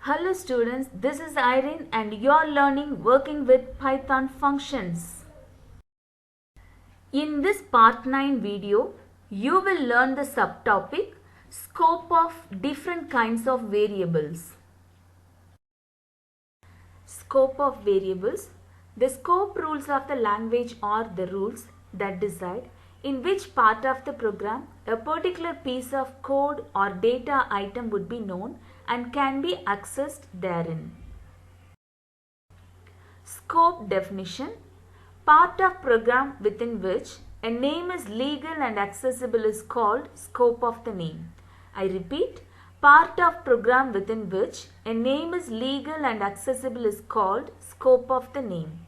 Hello students, this is Irene and you are learning working with Python functions. In this part 9 video, you will learn the subtopic scope of different kinds of variables. Scope of variables. The scope rules of the language are the rules that decide in which part of the program a particular piece of code or data item would be known and can be accessed therein. Scope definition. Part of program within which a name is legal and accessible is called scope of the name. I repeat, part of program within which a name is legal and accessible is called scope of the name.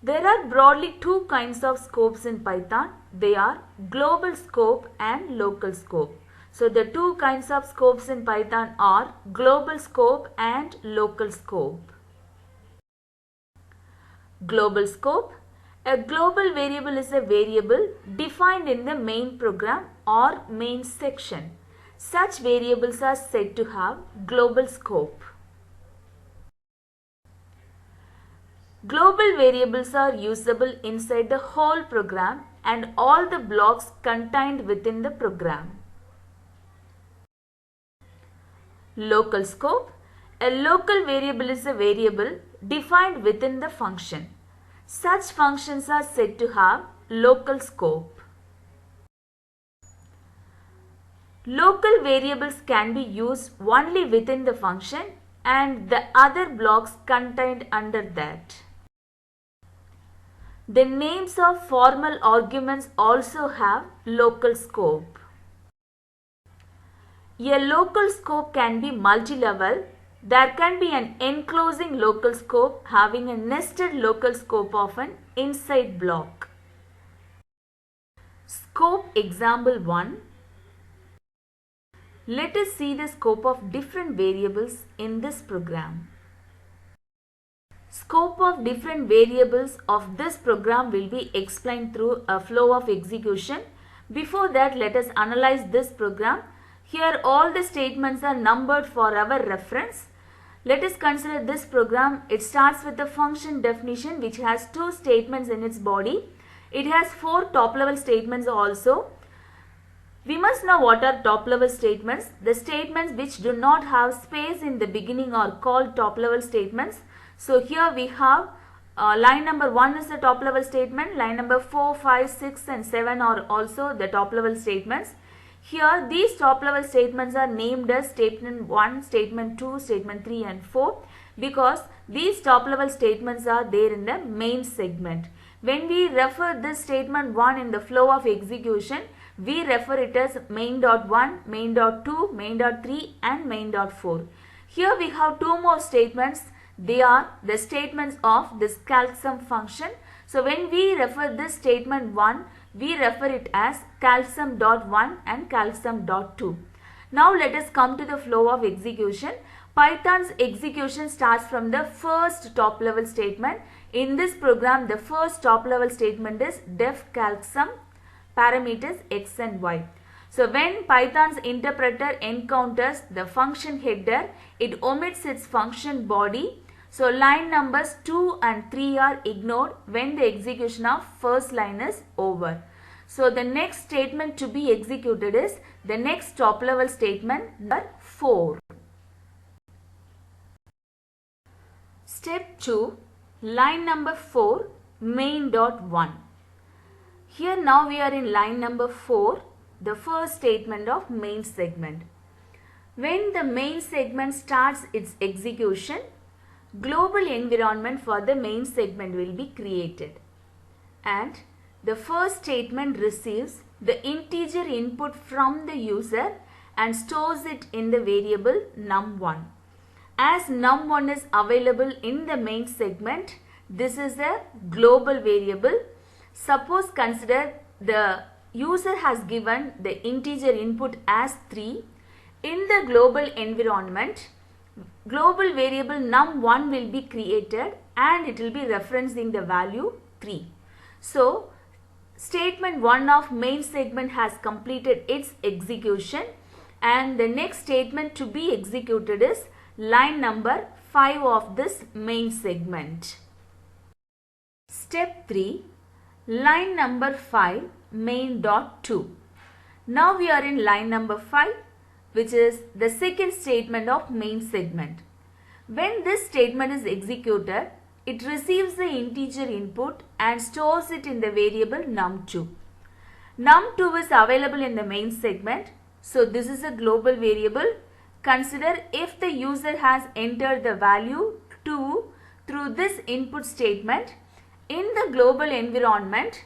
There are broadly two kinds of scopes in Python. They are global scope and local scope. So the two kinds of scopes in Python are global scope and local scope. Global scope. A global variable is a variable defined in the main program or main section. Such variables are said to have global scope. Global variables are usable inside the whole program and all the blocks contained within the program. Local scope. A local variable is a variable defined within the function. Such functions are said to have local scope. Local variables can be used only within the function and the other blocks contained under that. The names of formal arguments also have local scope. A local scope can be multi-level. There can be an enclosing local scope having a nested local scope of an inside block. Scope example 1. Let us see the scope of different variables in this program. Scope of different variables of this program will be explained through a flow of execution. Before that, let us analyze this program. Here all the statements are numbered for our reference. Let us consider this program. It starts with the function definition which has two statements in its body. It has four top level statements also. We must know what are top level statements. The statements which do not have space in the beginning are called top level statements. So here we have line number 1 is the top level statement. Line number 4, 5, 6 and 7 are also the top level statements. Here these top level statements are named as statement 1, statement 2, statement 3 and 4 because these top level statements are there in the main segment. When we refer this statement 1 in the flow of execution, we refer it as main.1, main.2, main.3 and main.4. Here we have two more statements. They are the statements of this calcsum function. So when we refer this statement 1, we refer it as calcsum.1 and calcsum.2. Now let us come to the flow of execution. Python's execution starts from the first top level statement. In this program, the first top level statement is def calcsum parameters x and y. So when Python's interpreter encounters the function header, it omits its function body. So line numbers 2 and 3 are ignored when the execution of first line is over. So the next statement to be executed is the next top level statement number 4. Step 2, line number 4, main.1. Here now we are in line number 4, the first statement of main segment. When the main segment starts its execution, global environment for the main segment will be created and the first statement receives the integer input from the user and stores it in the variable num1. As num1 is available in the main segment, this is a global variable. Suppose consider the user has given the integer input as 3. In the global environment, global variable num1 will be created and it will be referencing the value 3. So statement 1 of main segment has completed its execution and the next statement to be executed is line number 5 of this main segment. Step 3, line number 5 main dot 2. Now we are in line number 5, which is the second statement of main segment. When this statement is executed, it receives the integer input and stores it in the variable num2. Num2 is available in the main segment, so this is a global variable. Consider if the user has entered the value 2 through this input statement in the global environment,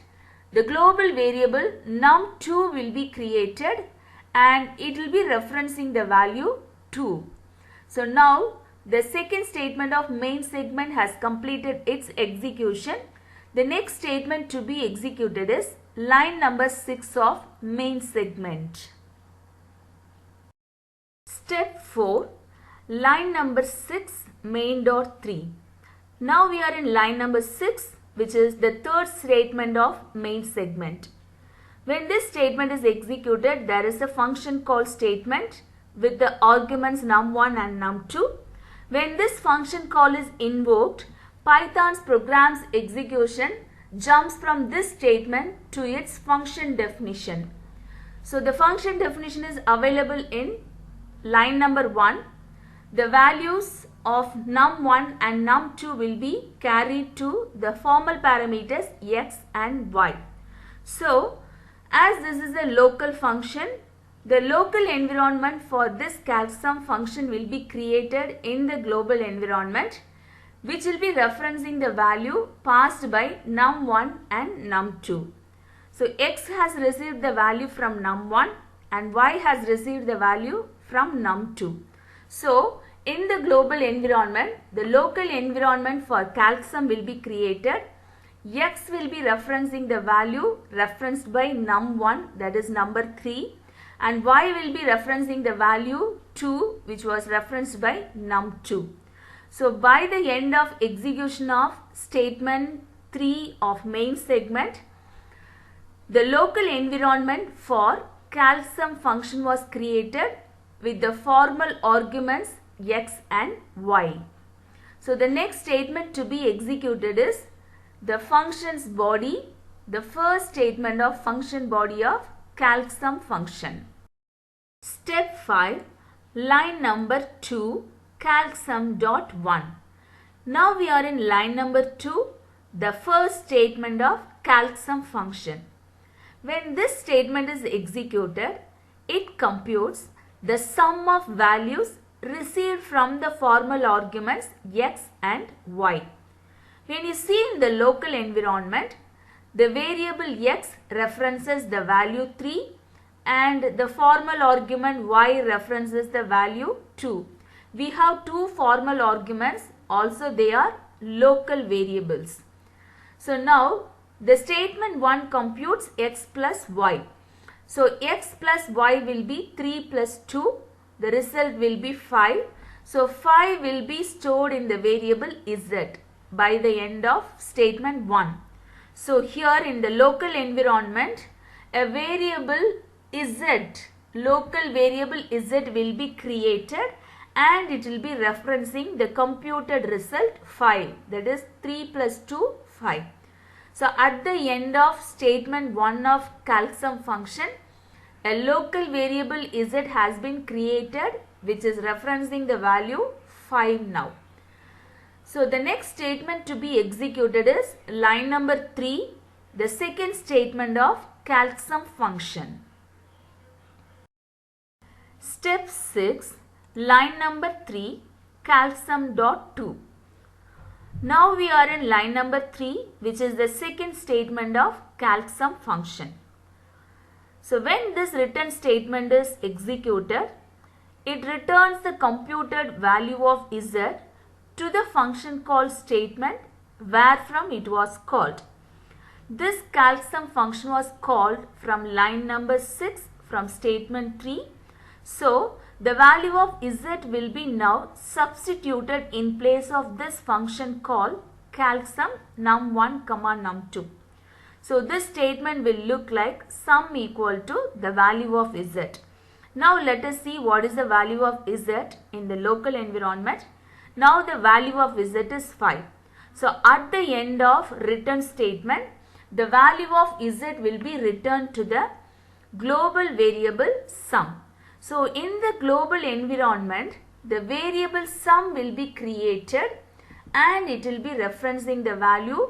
the global variable num2 will be created and it will be referencing the value 2. So now the second statement of main segment has completed its execution. The next statement to be executed is line number 6 of main segment. Step 4, line number 6 main dot 3. Now we are in line number 6, which is the third statement of main segment. When this statement is executed, there is a function called statement with the arguments num1 and num2. When this function call is invoked, Python's program's execution jumps from this statement to its function definition. So the function definition is available in line number 1. The values of num1 and num2 will be carried to the formal parameters x and y. So as this is a local function, the local environment for this calcsum function will be created in the global environment, which will be referencing the value passed by num1 and num2. So x has received the value from num1 and y has received the value from num2. So in the global environment, the local environment for calcsum will be created. X will be referencing the value referenced by num1, that is number 3. And y will be referencing the value 2, which was referenced by num2. So by the end of execution of statement 3 of main segment, the local environment for calcsum function was created with the formal arguments x and y. So the next statement to be executed is the function's body, the first statement of function body of calcsum function. Step 5, line number 2, calcsum.1. Now we are in line number 2, the first statement of calcsum function. When this statement is executed, it computes the sum of values received from the formal arguments x and y. When you see in the local environment, the variable x references the value 3 and the formal argument y references the value 2. We have two formal arguments, also they are local variables. So now the statement 1 computes x plus y. So x plus y will be 3 plus 2, the result will be 5. So 5 will be stored in the variable z by the end of statement 1. So here in the local environment, a variable z, local variable z will be created and it will be referencing the computed result 5, that is 3 plus 2, 5. So at the end of statement 1 of calcsum function, a local variable z has been created which is referencing the value 5 now. So the next statement to be executed is line number 3, the second statement of calcsum function. Step 6, line number 3, calcsum.2. Now we are in line number 3, which is the second statement of calcsum function. So when this return statement is executed, it returns the computed value of z to the function call statement wherefrom it was called. This calcsum function was called from line number 6 from statement 3. So the value of z will be now substituted in place of this function called calcsum num1 comma num2. So this statement will look like sum equal to the value of z. Now let us see what is the value of Z in the local environment. Now the value of Z is 5. So at the end of return statement, the value of Z will be returned to the global variable sum. So in the global environment, the variable sum will be created and it will be referencing the value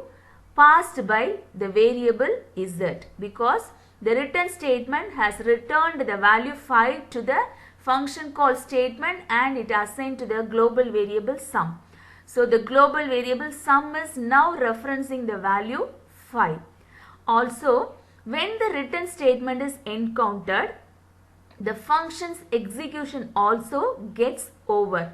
passed by the variable Z, because the return statement has returned the value 5 to the function call statement and it assigned to the global variable sum. So the global variable sum is now referencing the value 5. Also, when the return statement is encountered, the function's execution also gets over.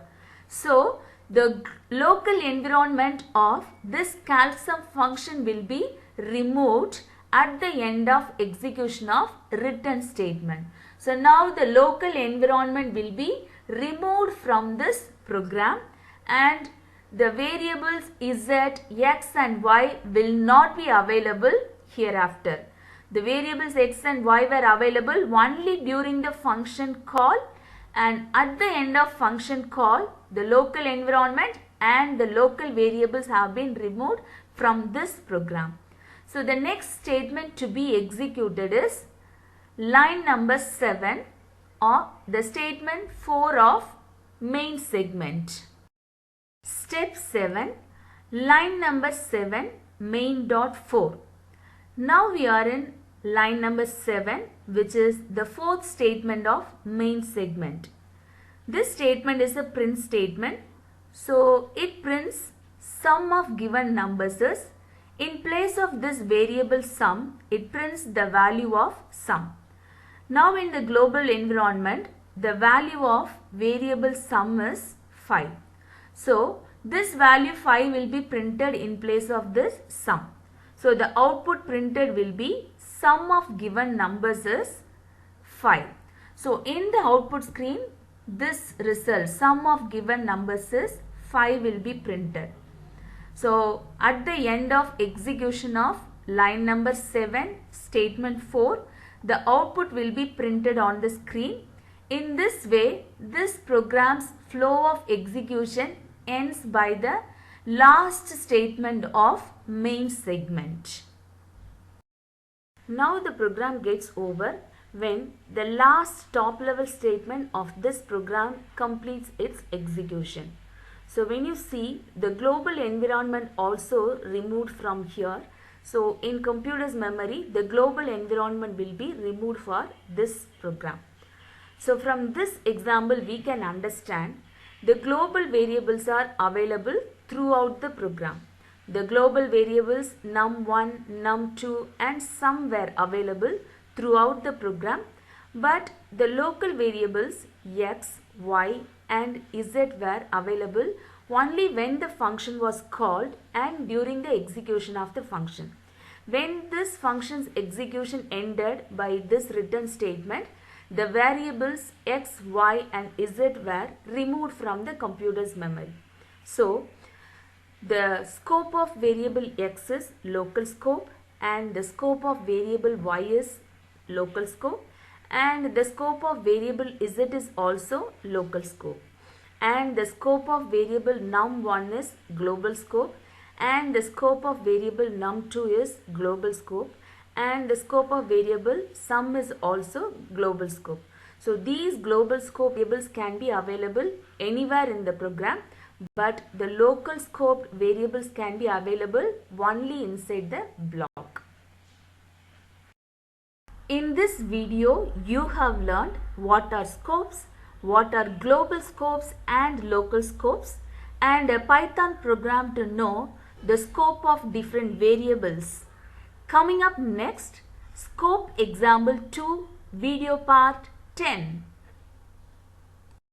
So the local environment of this calcsum function will be removed at the end of execution of return statement. So now the local environment will be removed from this program and the variables Z, X and Y will not be available hereafter. The variables X and Y were available only during the function call, and at the end of function call, the local environment and the local variables have been removed from this program. So the next statement to be executed is line number 7 or the statement 4 of main segment. Step 7, line number 7, main dot 4. Now we are in line number 7, which is the fourth statement of main segment. This statement is a print statement. So it prints sum of given numbers. In place of this variable sum, it prints the value of sum. Now in the global environment, the value of variable sum is 5. So this value 5 will be printed in place of this sum. So the output printed will be sum of given numbers is 5. So in the output screen, this result sum of given numbers is 5 will be printed. So at the end of execution of line number 7, statement 4, the output will be printed on the screen. In this way, this program's flow of execution ends by the last statement of main segment. Now the program gets over when the last top level statement of this program completes its execution. So when you see the global environment also removed from here, so in computer's memory, the global environment will be removed for this program. So from this example, we can understand the global variables are available throughout the program. The global variables num1, num2 and sum were available throughout the program, but the local variables x, y and z were available only when the function was called and during the execution of the function. When this function's execution ended by this return statement, the variables x, y and z were removed from the computer's memory. So the scope of variable x is local scope and the scope of variable y is local scope and the scope of variable z is also local scope and the scope of variable num1 is global scope and the scope of variable num2 is global scope and the scope of variable sum is also global scope. So these global scope variables can be available anywhere in the program, but the local scope variables can be available only inside the block. In this video, you have learned what are scopes, what are global scopes and local scopes, and a Python program to know the scope of different variables. Coming up next, scope example 2, video part 10.